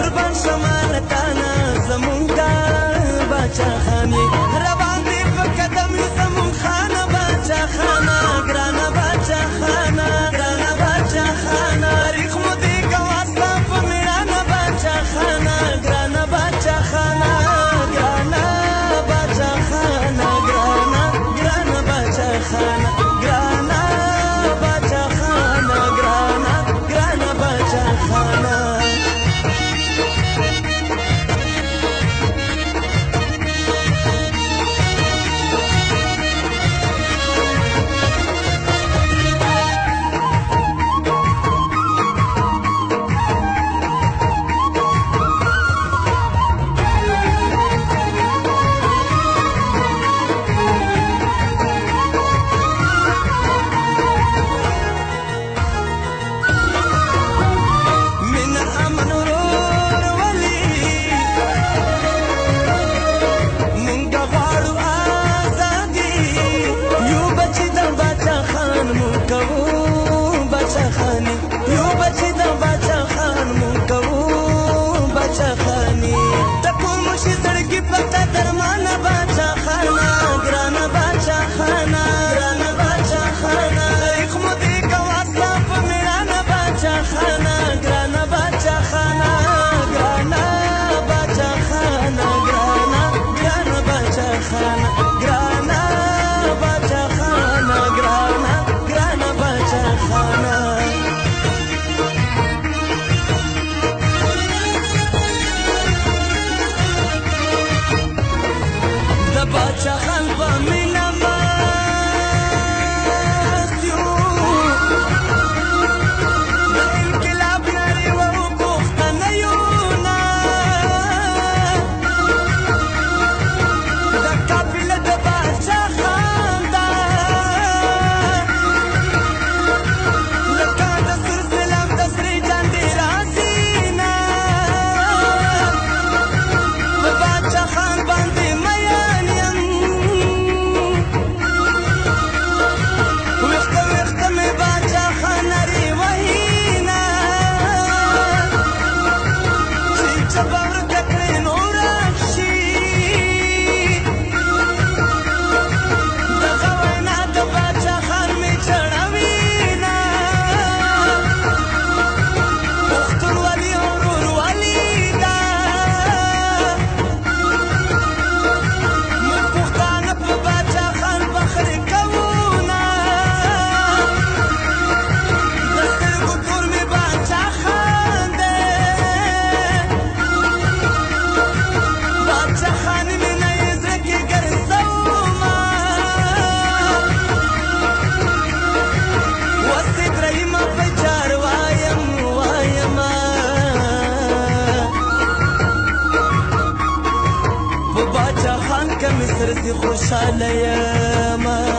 قربان شمالتانا زمونگا باچا خانی روان دی په قدم زمون خانه باچا خانه ګرانه باچا خانه ګرانه باچا خانه تاریخ مو دی ګواستا په میړانه باچا خانه ګرانه باچا خانه ګرانه باچا خانه ګرانه ګرانه باچا خانه ګرانه باچا خانه ګرانه ګرانه باچا خانه باچا خان په مینا مست یو د انقلاب نړۍ وپوښتنیونه د قافله د باچا خان ده لکه د سور سلام د سرې جانډې رازینا د باچا خان باندې مصر دي خوشحاله ياما